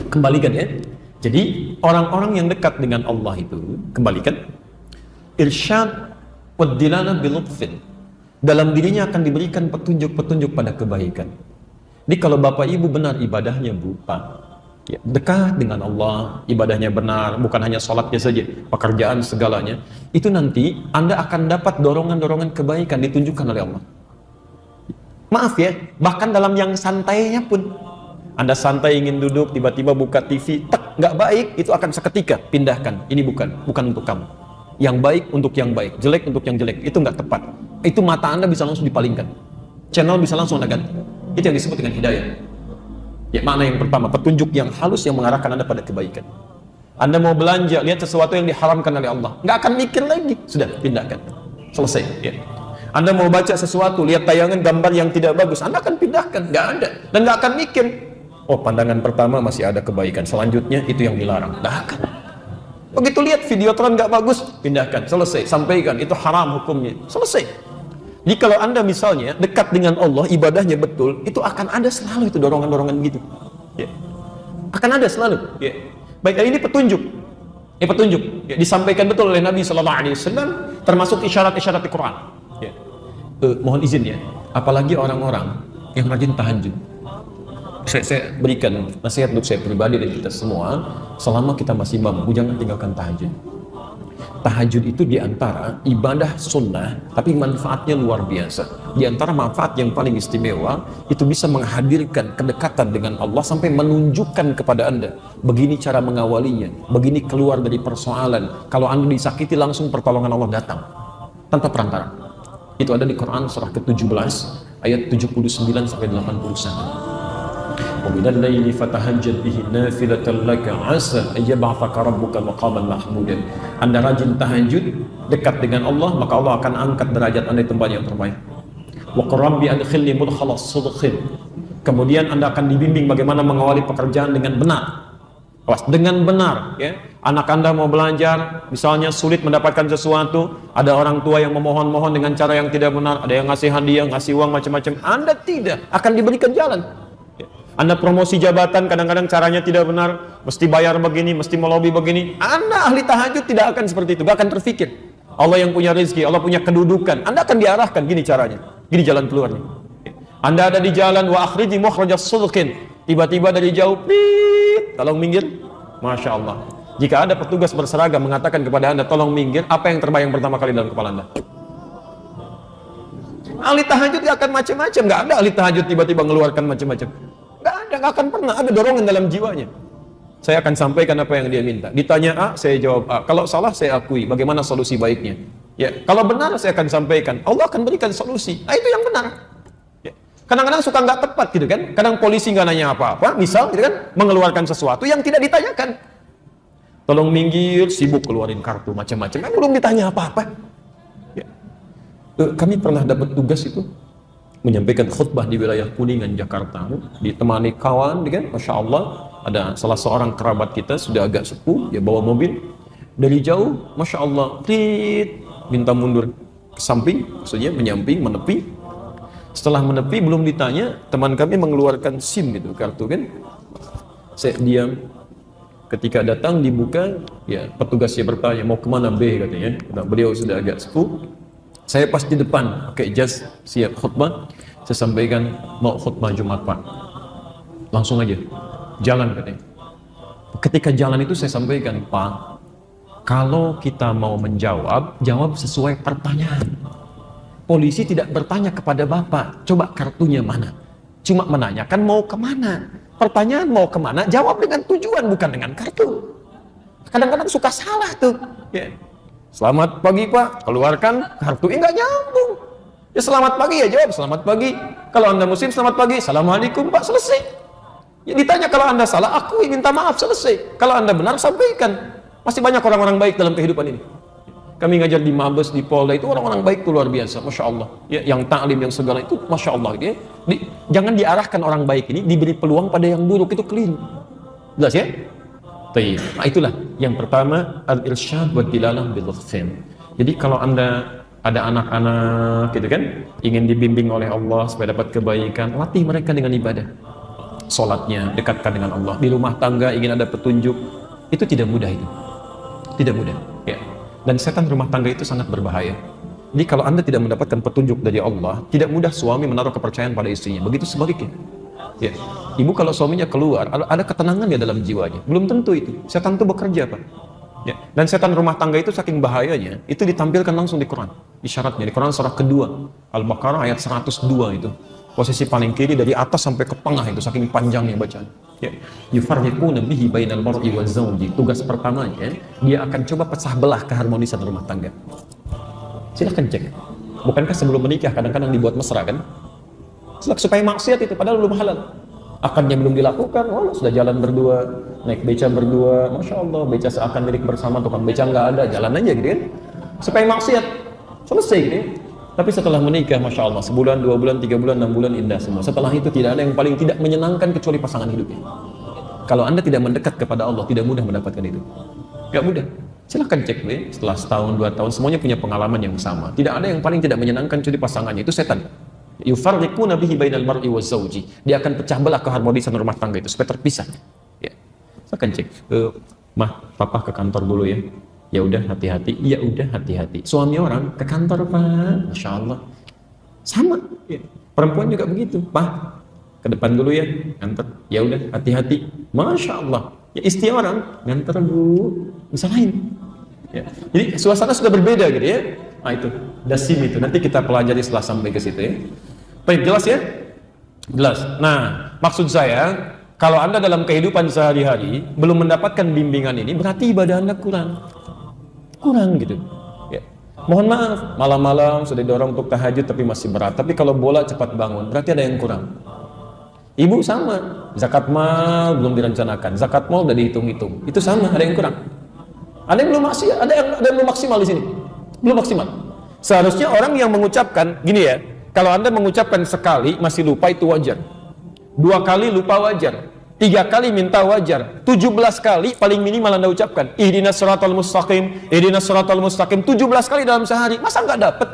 Kembalikan ya. Jadi orang-orang yang dekat dengan Allah itu, kembalikan, irsyad wad dilalah bil lutfin. Dalam dirinya akan diberikan petunjuk-petunjuk pada kebaikan. Jadi kalau Bapak Ibu benar ibadahnya, Bu, Pak, ya, dekat dengan Allah, ibadahnya benar, bukan hanya sholatnya saja, pekerjaan segalanya, itu nanti Anda akan dapat dorongan-dorongan kebaikan ditunjukkan oleh Allah. Maaf ya, bahkan dalam yang santainya pun, Anda santai ingin duduk, tiba-tiba buka TV, tek, nggak baik, itu akan seketika pindahkan. Ini bukan untuk kamu. Yang baik untuk yang baik, jelek untuk yang jelek, itu nggak tepat. Itu mata Anda bisa langsung dipalingkan, channel bisa langsung Anda ganti. Itu yang disebut dengan hidayah. Ya, makna yang pertama, petunjuk yang halus yang mengarahkan Anda pada kebaikan. Anda mau belanja, lihat sesuatu yang diharamkan oleh Allah, nggak akan mikir lagi, sudah pindahkan, selesai. Ya. Anda mau baca sesuatu, lihat tayangan gambar yang tidak bagus, Anda akan pindahkan, nggak ada, dan nggak akan mikir. Oh, pandangan pertama masih ada kebaikan, selanjutnya itu yang dilarang. Nggak akan. Begitu lihat videotron nggak bagus, pindahkan, selesai, sampaikan, itu haram hukumnya, selesai. Jadi kalau Anda misalnya dekat dengan Allah, ibadahnya betul, itu akan ada selalu itu dorongan-dorongan begitu. Ya. Akan ada selalu. Ya. Baik, ini petunjuk. Petunjuk. Ya, disampaikan betul oleh Nabi SAW, termasuk isyarat-isyarat di Quran. Ya. Mohon izin ya, apalagi orang-orang yang rajin tahajud. Saya berikan nasihat untuk saya pribadi dan kita semua, selama kita masih mampu, jangan tinggalkan tahajud. Tahajud itu diantara ibadah sunnah, tapi manfaatnya luar biasa. Di antara manfaat yang paling istimewa, itu bisa menghadirkan kedekatan dengan Allah sampai menunjukkan kepada Anda, begini cara mengawalinya, begini keluar dari persoalan. Kalau Anda disakiti, langsung pertolongan Allah datang, tanpa perantara. Itu ada di Quran surah ke-17, ayat 79 sampai 81. وَمِنَ اللَّيْلِ فَتَهَجَّدْ بِهِ نَافِلَةً لَكَ عَسَىٰ أَن يَبْعَثَكَ رَبُّكَ مَقَامًا مَحْمُودًا. Anda rajin tahajud, dekat dengan Allah, maka Allah akan angkat derajat Anda di tempat yang terbaik. وَقُلْ رَبِّ أَدْخِلْنِي مُدْخَلَ صِدْقٍ. Kemudian Anda akan dibimbing bagaimana mengawali pekerjaan dengan benar. Dengan benar, ya. Anak Anda mau belajar, misalnya sulit mendapatkan sesuatu, ada orang tua yang memohon-mohon dengan cara yang tidak benar, ada yang ngasih hadiah, ngasih uang macam-macam, Anda tidak akan diberikan jalan. Anda promosi jabatan, kadang-kadang caranya tidak benar, mesti bayar begini, mesti melobi begini. Anda ahli tahajud tidak akan seperti itu, gak akan terfikir. Allah yang punya rezeki, Allah punya kedudukan, Anda akan diarahkan, gini caranya, gini jalan keluarnya. Anda ada di jalan, wa akhriji mukhrajas sidqin, tiba-tiba dari jauh, tolong minggir, Masya Allah. Jika ada petugas berseragam mengatakan kepada Anda, tolong minggir, apa yang terbayang pertama kali dalam kepala Anda? Ahli tahajud gak akan macam-macam, gak ada ahli tahajud tiba-tiba mengeluarkan macam-macam. Gak akan pernah ada dorongan dalam jiwanya. Saya akan sampaikan apa yang dia minta. Ditanya A, saya jawab A. Kalau salah, saya akui. Bagaimana solusi baiknya? Ya, kalau benar, saya akan sampaikan. Allah akan berikan solusi. Nah, itu yang benar. Ya. Kadang-kadang suka nggak tepat gitu kan. Kadang polisi nggak nanya apa-apa. Misal gitu kan, mengeluarkan sesuatu yang tidak ditanyakan. Tolong minggir, sibuk keluarin kartu macam-macam. Kan belum ditanya apa-apa. Ya. Kami pernah dapat tugas itu, menyampaikan khutbah di wilayah Kuningan, Jakarta, ditemani kawan, kan, Masya Allah, ada salah seorang kerabat kita, sudah agak sepuh, dia bawa mobil, dari jauh, Masya Allah, minta mundur ke samping, maksudnya menyamping, menepi. Setelah menepi, belum ditanya, teman kami mengeluarkan SIM gitu, kartu kan, saya diam, ketika datang, dibuka, ya petugasnya bertanya, mau kemana B katanya, beliau sudah agak sepuh. Saya pas di depan, pakai jas, siap khutbah. Saya sampaikan, mau khutbah Jumat Pak. Langsung aja, jalan katanya. Ketika jalan itu saya sampaikan, Pak, kalau kita mau menjawab, jawab sesuai pertanyaan. Polisi tidak bertanya kepada Bapak, coba kartunya mana. Cuma menanyakan mau kemana. Pertanyaan mau kemana, jawab dengan tujuan, bukan dengan kartu. Kadang-kadang suka salah tuh. Ya. Selamat pagi Pak, keluarkan kartu, nggak nyambung. Ya selamat pagi ya jawab selamat pagi. Kalau Anda muslim selamat pagi, Assalamualaikum Pak, selesai. Ya ditanya kalau Anda salah, akui, minta maaf, selesai. Kalau Anda benar, sampaikan. Masih banyak orang-orang baik dalam kehidupan ini. Kami ngajar di Mabes, di Polda, itu orang-orang baik itu luar biasa, Masya Allah. Ya, yang taklim, yang segala itu, Masya Allah. Ya. Jangan diarahkan orang baik ini, diberi peluang pada yang buruk, itu keliru. Jelas ya? Nah itulah yang pertama, al-irsyad wa dilalah bil lutfin. Jadi kalau Anda ada anak-anak gitu kan, ingin dibimbing oleh Allah supaya dapat kebaikan, latih mereka dengan ibadah. sholatnya dekatkan dengan Allah, di rumah tangga ingin ada petunjuk, itu tidak mudah itu. Tidak mudah. Ya. Dan setan rumah tangga itu sangat berbahaya. Jadi kalau Anda tidak mendapatkan petunjuk dari Allah, tidak mudah suami menaruh kepercayaan pada istrinya. Begitu sebaliknya. Ya. Ibu kalau suaminya keluar, ada ketenangan ya dalam jiwanya. Belum tentu itu. Setan itu bekerja, Pak. Ya. Dan setan rumah tangga itu saking bahayanya, itu ditampilkan langsung di Quran. Isyaratnya di Quran surah kedua, Al-Baqarah ayat 102 itu. Posisi paling kiri dari atas sampai ke tengah itu, saking panjangnya bacaan. Ya. Yufarriquna bihi bainal mar'i wa zawji. Tugas pertamanya, dia akan coba pecah belah keharmonisan rumah tangga. Silahkan cek. Bukankah sebelum menikah kadang-kadang dibuat mesra kan? Supaya maksiat itu, padahal belum halal. Akarnya belum dilakukan, wah sudah jalan berdua, naik beca berdua, Masya Allah, beca seakan milik bersama, tukang beca nggak ada, jalan aja gitu kan. Supaya maksiat, selesai gitu. Tapi setelah menikah, Masya Allah, sebulan, 2 bulan, 3 bulan, 6 bulan, indah semua. Setelah itu tidak ada yang paling tidak menyenangkan kecuali pasangan hidupnya. Kalau Anda tidak mendekat kepada Allah, tidak mudah mendapatkan itu. Gak mudah. Silahkan cek deh, setelah setahun, 2 tahun, semuanya punya pengalaman yang sama. Tidak ada yang paling tidak menyenangkan kecuali pasangannya, itu setan. Yufarriquna bihi bainal mar'i wa zawji. Dia akan pecah belah keharmonisan rumah tangga itu supaya terpisah. Ya. Silahkan cek. Mah, papa ke kantor dulu ya. Ya udah hati-hati. Ya udah hati-hati. Suami orang ke kantor, Pak. Masya Allah. Sama. Ya. Perempuan juga begitu. Pak, ke depan dulu ya. Nganter. Ya udah hati-hati. Masya Allah. Ya istri orang nganter Bu. Bisa lain. Ya. Jadi suasana sudah berbeda gitu ya. Nah itu dasim itu. Nanti kita pelajari setelah sampai ke situ ya. Baik, jelas ya? Jelas. Nah, maksud saya, kalau Anda dalam kehidupan sehari-hari belum mendapatkan bimbingan ini, berarti ibadah Anda kurang. Kurang gitu. Ya. Mohon maaf, malam-malam sudah didorong untuk tahajud tapi masih berat. Tapi kalau bola cepat bangun, berarti ada yang kurang. Ibu sama, zakat mal belum direncanakan, zakat mal udah dihitung-hitung. Itu sama, ada yang kurang. Ada yang belum maksimal, ada yang belum maksimal di sini. Belum maksimal. Seharusnya orang yang mengucapkan gini ya, kalau Anda mengucapkan sekali masih lupa itu wajar. 2 kali lupa wajar. 3 kali minta wajar. 17 kali paling minimal Anda ucapkan. Ihdinas siratal mustaqim, ihdinas siratal mustaqim. 17 kali dalam sehari. Masa nggak dapat?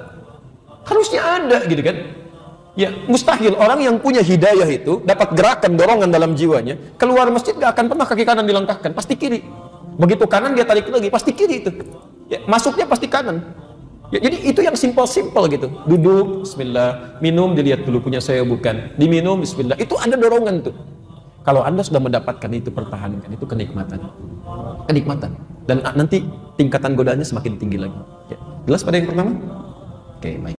Harusnya ada gitu kan? Ya, mustahil orang yang punya hidayah itu dapat gerakan dorongan dalam jiwanya. Keluar masjid nggak akan pernah kaki kanan dilangkahkan, pasti kiri. Begitu kanan dia tarik lagi, pasti kiri itu. Ya, masuknya pasti kanan. Ya, jadi itu yang simple gitu. Duduk, bismillah, minum dilihat dulu punya saya bukan. Diminum, bismillah. Itu ada dorongan tuh. Kalau Anda sudah mendapatkan itu, pertahankan. Itu kenikmatan. Kenikmatan. Dan nanti tingkatan godaannya semakin tinggi lagi. Ya. Jelas pada yang pertama? Oke, baik.